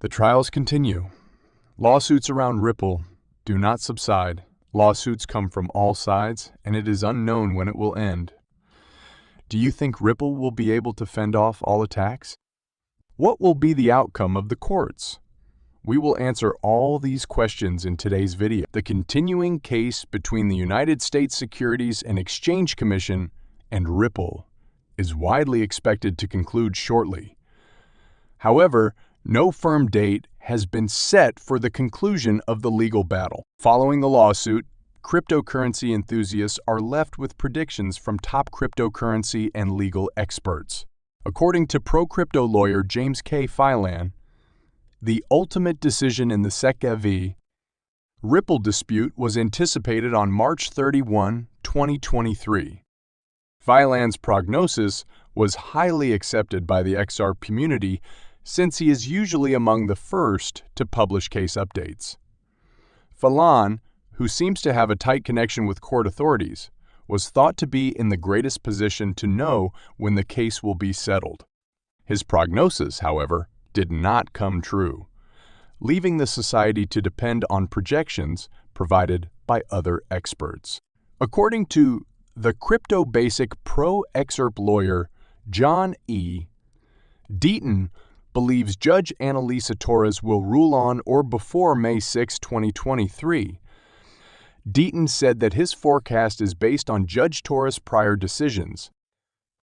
The trials continue. Lawsuits around Ripple do not subside. Lawsuits come from all sides, and it is unknown when it will end. Do you think Ripple will be able to fend off all attacks? What will be the outcome of the courts? We will answer all these questions in today's video. The continuing case between the United States Securities and Exchange Commission and Ripple is widely expected to conclude shortly. However, no firm date has been set for the conclusion of the legal battle. Following the lawsuit, cryptocurrency enthusiasts are left with predictions from top cryptocurrency and legal experts. According to pro-crypto lawyer James K. Filan, the ultimate decision in the SEC Ripple dispute was anticipated on March 31, 2023. Filan's prognosis was highly accepted by the XRP community since he is usually among the first to publish case updates. Filan, who seems to have a tight connection with court authorities, was thought to be in the greatest position to know when the case will be settled. His prognosis, however, did not come true, leaving the society to depend on projections provided by other experts. According to the Crypto Basic pro-excerpt lawyer John E. Deaton, believes Judge Annalisa Torres will rule on or before May 6, 2023. Deaton said that his forecast is based on Judge Torres' prior decisions.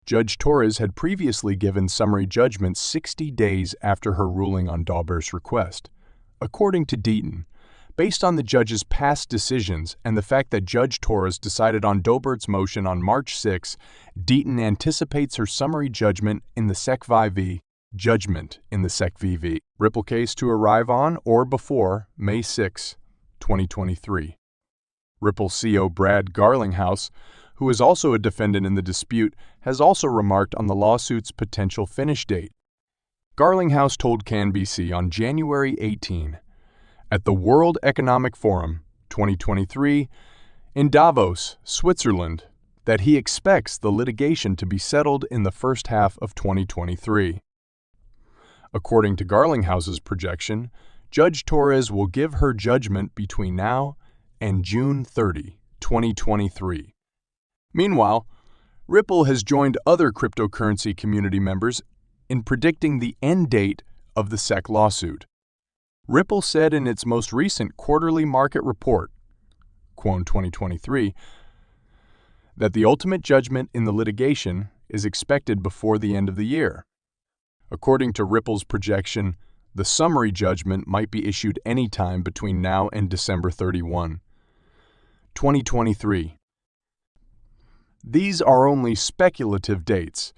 Judge Torres had previously given summary judgment 60 days after her ruling on Daubert's request. According to Deaton, based on the judge's past decisions and the fact that Judge Torres decided on Daubert's motion on March 6, Deaton anticipates her summary judgment in the SEC v. Ripple case to arrive on or before May 6, 2023. Ripple CEO Brad Garlinghouse, who is also a defendant in the dispute, has also remarked on the lawsuit's potential finish date. Garlinghouse told CNBC on January 18, at the World Economic Forum 2023 in Davos, Switzerland, that he expects the litigation to be settled in the first half of 2023. According to Garlinghouse's projection, Judge Torres will give her judgment between now and June 30, 2023. Meanwhile, Ripple has joined other cryptocurrency community members in predicting the end date of the SEC lawsuit. Ripple said in its most recent quarterly market report, Quone 2023, that the ultimate judgment in the litigation is expected before the end of the year. According to Ripple's projection, the summary judgment might be issued any time between now and December 31, 2023. These are only speculative dates,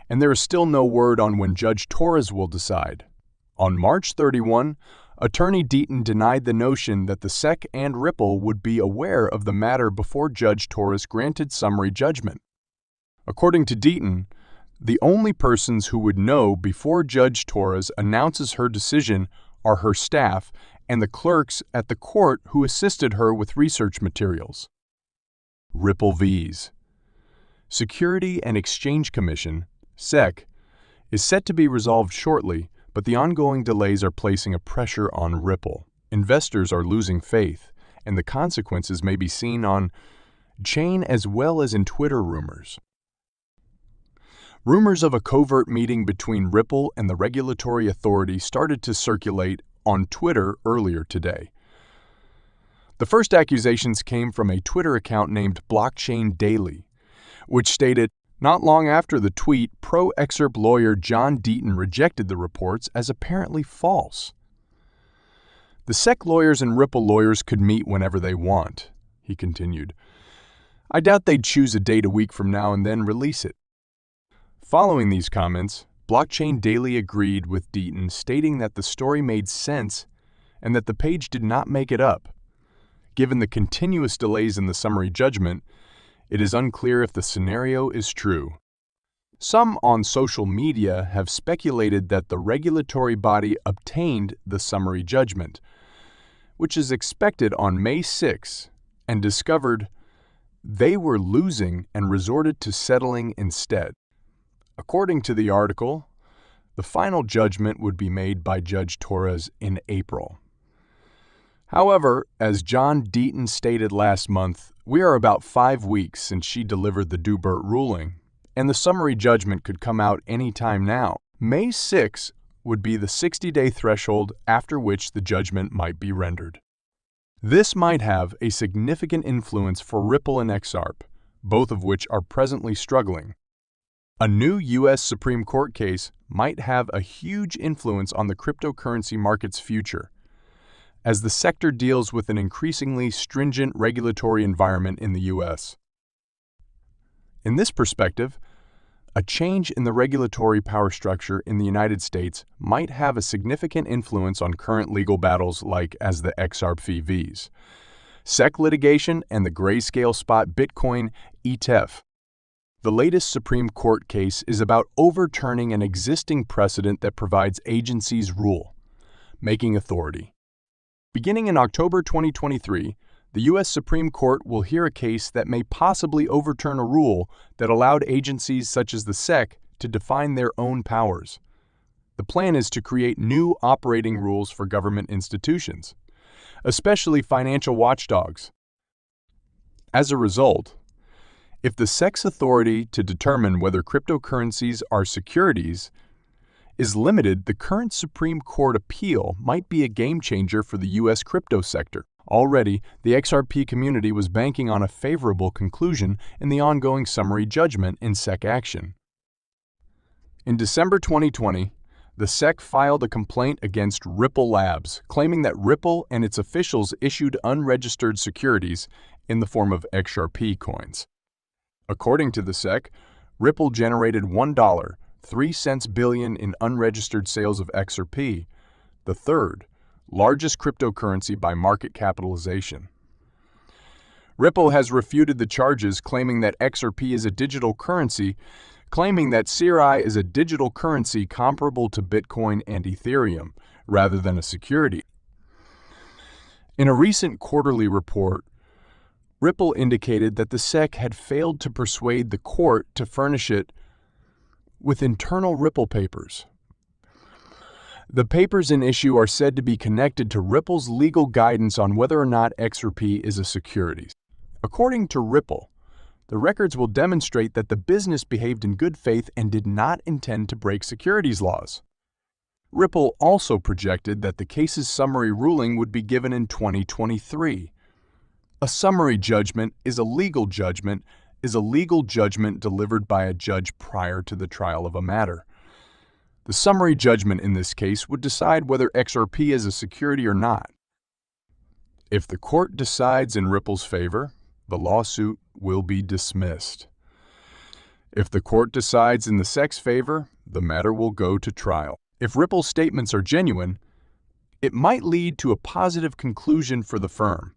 and there is still no word on when Judge Torres will decide. On March 31, Attorney Deaton denied the notion that the SEC and Ripple would be aware of the matter before Judge Torres granted summary judgment. According to Deaton, the only persons who would know before Judge Torres announces her decision are her staff and the clerks at the court who assisted her with research materials. Ripple vs. Security and Exchange Commission, SEC, is set to be resolved shortly, but the ongoing delays are placing a pressure on Ripple. Investors are losing faith, and the consequences may be seen on chain as well as in Twitter rumors. Rumors of a covert meeting between Ripple and the regulatory authority started to circulate on Twitter earlier today. The first accusations came from a Twitter account named Blockchain Daily, which stated, not long after the tweet, pro-excerpt lawyer John Deaton rejected the reports as apparently false. The SEC lawyers and Ripple lawyers could meet whenever they want, he continued. I doubt they'd choose a date a week from now and then release it. Following these comments, Blockchain Daily agreed with Deaton, stating that the story made sense and that the page did not make it up. Given the continuous delays in the summary judgment, it is unclear if the scenario is true. Some on social media have speculated that the regulatory body obtained the summary judgment, which is expected on May 6, and discovered they were losing and resorted to settling instead. According to the article, The final judgment would be made by Judge Torres in April. However, as John Deaton stated last month, we are about 5 weeks since she delivered the Dubert ruling, and the summary judgment could come out any time now. May 6 would be the 60-day threshold after which the judgment might be rendered. This might have a significant influence for Ripple and XRP, both of which are presently struggling. A new U.S. Supreme Court case might have a huge influence on the cryptocurrency market's future, as the sector deals with an increasingly stringent regulatory environment in the U.S. In this perspective, a change in the regulatory power structure in the United States might have a significant influence on current legal battles like as the XRP Vs, SEC litigation, and the grayscale spot Bitcoin ETF. The latest Supreme Court case is about overturning an existing precedent that provides agencies rule, making authority. Beginning in October 2023, the U.S. Supreme Court will hear a case that may possibly overturn a rule that allowed agencies such as the SEC to define their own powers. The plan is to create new operating rules for government institutions, especially financial watchdogs. As a result, if the SEC's authority to determine whether cryptocurrencies are securities is limited, the current Supreme Court appeal might be a game-changer for the U.S. crypto sector. Already, the XRP community was banking on a favorable conclusion in the ongoing summary judgment in SEC action. In December 2020, the SEC filed a complaint against Ripple Labs, claiming that Ripple and its officials issued unregistered securities in the form of XRP coins. According to the SEC, Ripple generated $1.03 billion in unregistered sales of XRP, the third largest cryptocurrency by market capitalization. Ripple has refuted the charges, claiming that XRP is a digital currency, claiming that CRI is a digital currency comparable to Bitcoin and Ethereum, rather than a security. In a recent quarterly report, Ripple indicated that the SEC had failed to persuade the court to furnish it with internal Ripple papers. The papers in issue are said to be connected to Ripple's legal guidance on whether or not XRP is a security. According to Ripple, the records will demonstrate that the business behaved in good faith and did not intend to break securities laws. Ripple also projected that the case's summary ruling would be given in 2023. A summary judgment is a legal judgment delivered by a judge prior to the trial of a matter. The summary judgment in this case would decide whether XRP is a security or not. If the court decides in Ripple's favor, the lawsuit will be dismissed. If the court decides in the SEC's favor, the matter will go to trial. If Ripple's statements are genuine, it might lead to a positive conclusion for the firm.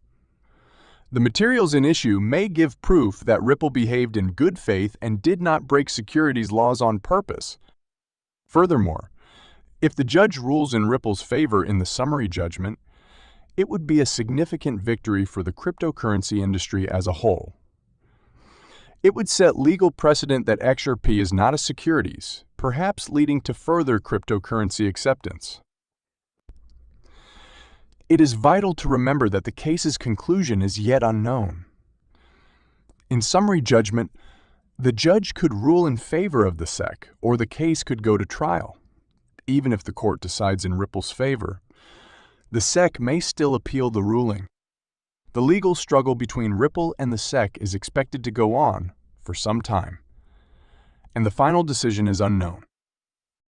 The materials in issue may give proof that Ripple behaved in good faith and did not break securities laws on purpose. Furthermore, if the judge rules in Ripple's favor in the summary judgment, it would be a significant victory for the cryptocurrency industry as a whole. It would set legal precedent that XRP is not a securities, perhaps leading to further cryptocurrency acceptance. It is vital to remember that the case's conclusion is yet unknown. In summary judgment, the judge could rule in favor of the SEC, or the case could go to trial. Even if the court decides in Ripple's favor, the SEC may still appeal the ruling. The legal struggle between Ripple and the SEC is expected to go on for some time, and the final decision is unknown.